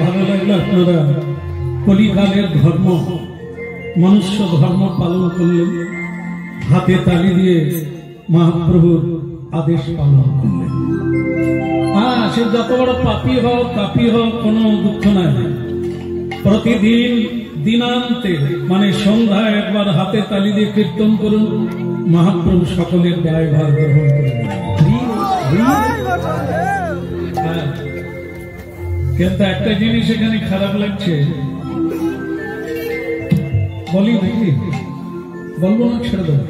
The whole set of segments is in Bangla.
ভালো লাগলো আপনারা কলিকালের ধর্ম মনুষ্য ধর্ম পালন করলেন, হাতে তালি দিয়ে মহাপ্রভুর আদেশ পালন করলেন। সে যত বড় পাপী হোক কাপি হোক কোনো দুঃখ নাই, প্রতিদিন দিনান্তে মানে সন্ধ্যায় একবার হাতে তালি দিয়ে কীর্তন করুন, মহাপ্রভু সকলের দায়ভার গ্রহণ করবেন। কিন্তু একটা জিনিস এখানে খারাপ লাগছে, বলি নাকি বলবো না, ছেড়ে দেবো?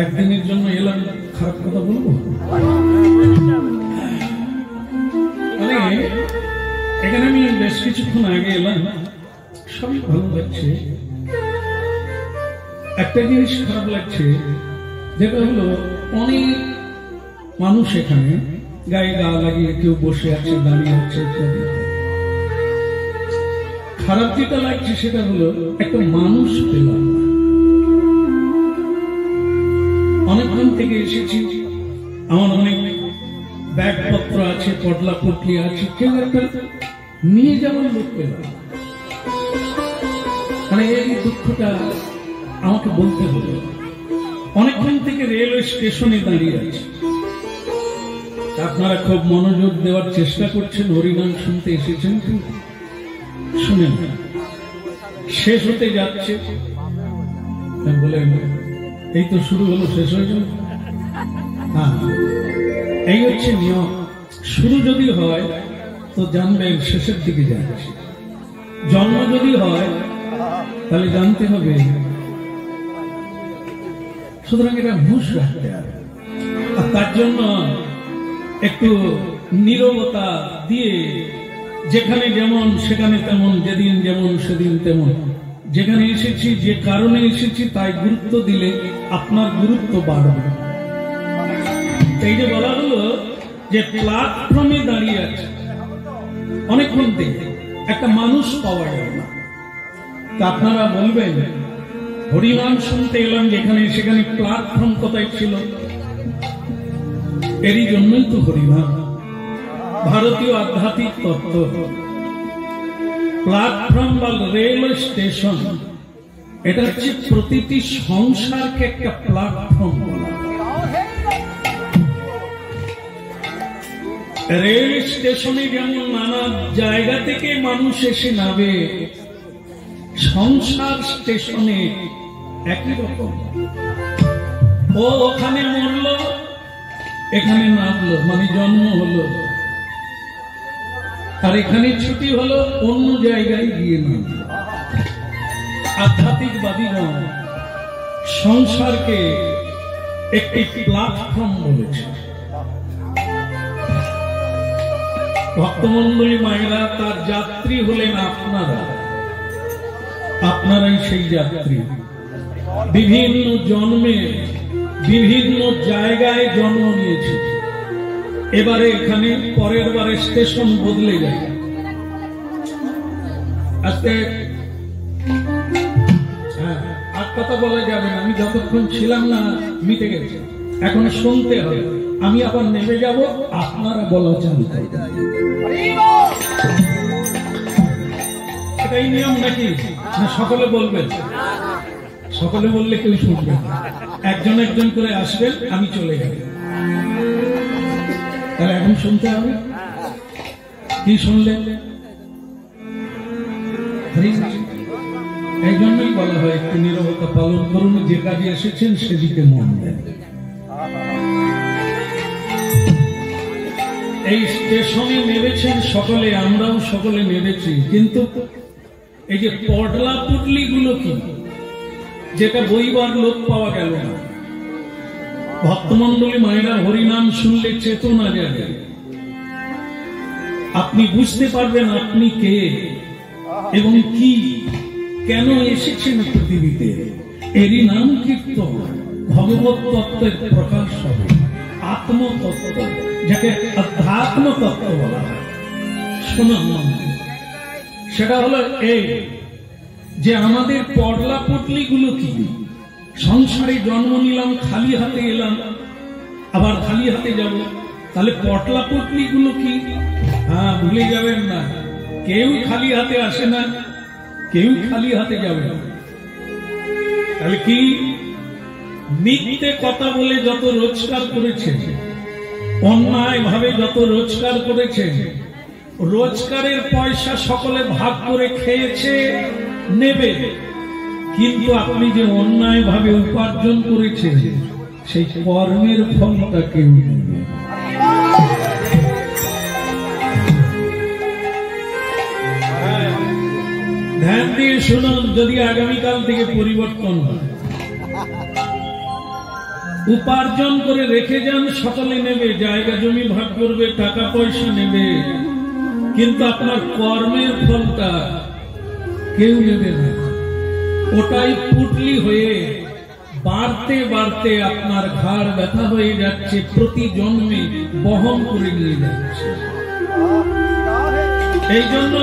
একদিনের জন্য এলাম, খারাপ কথা বলবো? মানে এখানে আমি বেশ কিছুক্ষণ আগে এলাম, সবই ভালো লাগছে। একটা জিনিস খারাপ লাগছে, যেটা হলো অনেক মানুষ এখানে গায়ে গা লাগিয়ে কেউ বসে আছে, দাঁড়িয়ে আছে ইত্যাদি। খারাপ যেটা লাগছে সেটা হলো একটা মানুষ পেলাম। অনেকক্ষণ থেকে এসেছি, আমার অনেক ব্যাগপত্র আছে, পটলা পটলি আছে, কেউ একটা নিয়ে যাওয়ার লোক পেলাম। মানে এই দুঃখটা আমাকে বলতে হলো। অনেকক্ষণ থেকে রেলওয়ে স্টেশনে দাঁড়িয়ে আছে, আপনারা খুব মনোযোগ দেওয়ার চেষ্টা করছেন, হরিনাম শুনতে এসেছেন, শুনেন শেষ হতে যাচ্ছে, বলেন এই তো শুরু হলো, শেষ হয়ে যাবে। এই হচ্ছে নিয়ম। শুরু যদি হয় তো জানবেন শেষের দিকে যাচ্ছে, জন্ম যদি হয় তাহলে জানতে হবে। সুতরাং এটা হুঁশ রাখতে হবে, আর তার জন্য একটু নীরবতা দিয়ে, যেখানে যেমন সেখানে তেমন, যেদিন যেমন সেদিন তেমন, যেখানে এসেছি যে কারণে এসেছি তাই গুরুত্ব দিলে আপনার গুরুত্ব বাড়বে। এই যে বলা হলো যে প্ল্যাটফর্মে দাঁড়িয়ে আছে অনেকক্ষণ থেকে, একটা মানুষ পাওয়া যায় না। তা আপনারা বলবেন হরিনাম শুনতে এলাম যেখানে সেখানে প্ল্যাটফর্ম কোথায় ছিল? এরই জন্যই তো হরিনাম, ভারতীয় আধ্যাত্মিক তত্ত্ব। প্ল্যাটফর্ম বা রেলওয়ে স্টেশন, এটা হচ্ছে প্রতিটি সংসারকে একটা প্ল্যাটফর্ম বলা। রেল স্টেশনে যেমন নানা জায়গা থেকে মানুষ এসে নামে, সংসার স্টেশনে একই রকম। ও ওখানে মরলো, এখানে নামলো, মানে জন্ম হলো, আর এখানে ছুটি হলো, অন্য জায়গায় গিয়ে নামলো। আধ্যাত্মিকবাদীগণ সংসারকে একটি প্ল্যাটফর্ম বলেছে। ভক্তমন্ডলী মায়েরা, তার যাত্রী হলেন আপনারা, আপনারাই সেই যাত্রী। বিভিন্ন জন্মে বিভিন্ন জায়গায় জন্ম নিয়েছে, এবারে এখানে, পরের বারে স্টেশন বদলে যায়। আজকে আর কথা বলা যাবে না, আমি যতক্ষণ ছিলাম না মিটে গেছে, এখন শুনতে হবে। আমি আবার নেমে যাব, আপনারা বলা চালু করবেন। এটাই নিয়ম নাকি? না সকলে বলবেন? সকলে বললে কেউ শুনবে না, একজন একজন করে আসবেন, আমি চলে যাব। তাহলে এখন শুনতে হবে। কি শুনলেন? এই জন্যই বলা হয় একটু নীরবতা পালন করুন, যে কাজে এসেছেন সেদিকে মন দেন। এই স্টেশনে নেমেছেন সকলে, আমরাও সকলে নেমেছি, কিন্তু এই যে পটলা পুটলি গুলো কি, যেটা বইবার লোক পাওয়া গেল না। ভক্তমন্ডলী মায়েরা, হরিনাম শুনলে চেতনা জাগে, আপনি বুঝতে পারবেন আপনি কে এবং কি, কেন এসেছেন পৃথিবীতে। এরই নাম কীর্তন। ভগবত তত্ত্বের প্রকাশ হবে, আত্মতত্ত্ব, যাকে আধ্যাত্ম তত্ত্ব বলা হয়। শুনুন, সেটা হলো এই যে আমাদের পটলা পুটলি গুলো কি। সংসারে জন্ম নিলাম, খালি হাতে এলাম, আবার খালি হাতে যাব, তাহলে পটলা পুটলি গুলো কি? হ্যাঁ, ভুলে যাবেন না, কেউ খালি হাতে আসে না, কেউ খালি হাতে যাবে না। তাহলে কি, মিথ্যে কথা বলে যত রোজগার করেছে, অন্যায় ভাবে যত রোজগার করেছে, রোজগারের পয়সা সকলে ভাগ করে খেয়েছে, নেবে, কিন্তু আপনি যে অন্যায় ভাবে উপার্জন করেছেন সেই কর্মের ফলটা কেউ নেবে। ধ্যান দিয়ে শুনুন, যদি আগামীকাল থেকে পরিবর্তন হয়, উপার্জন করে রেখে যান, সকলে নেবে, জায়গা জমি ভাগ করবে, টাকা পয়সা নেবে, কিন্তু আপনার কর্মের ফলটা কেউ নেবে না। ওটাই পুটলি হয়ে বাড়তে বাড়তে আপনার ঘাড় ব্যথা হয়ে যাচ্ছে, প্রতি জন্মে বহন করে নিয়ে যাচ্ছে। এই জন্য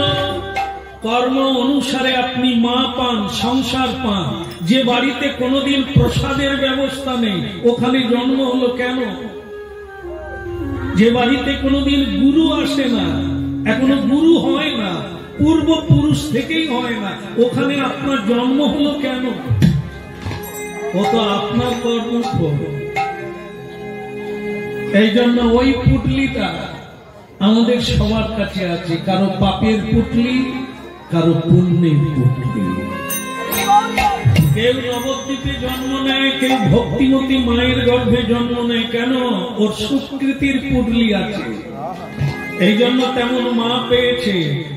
কর্ম অনুসারে আপনি মা পান, সংসার পান। যে বাড়িতে কোনোদিন প্রসাদের ব্যবস্থা নেই, ওখানে জন্ম হলো কেন? যে বাড়িতে কোনোদিন গুরু আসে না, এখনো গুরু হয় না, পূর্বপুরুষ থেকেই হয় না, ওখানে আপনার জন্ম হলো কেন? ও তো আপনার কর্মফল। এই জন্য ওই পুটলিটা আমাদের সবার কাছে আছে, কারো পাপের পুটলি, কারো পুণ্যের পুটলি। কেউ নবদ্বীপে জন্ম নেয়, কেউ ভক্তিমতী মায়ের গর্ভে জন্ম নেয়, কেন? ওর সুকৃতির পুটলি আছে। এই জন্য তেমন মা পেয়েছে,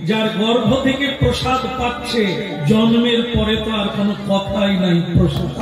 যার গর্ভ থেকে প্রসাদ পাচ্ছে, জন্মের পরে তো আর কোনো কথাই নাই প্রসাদ।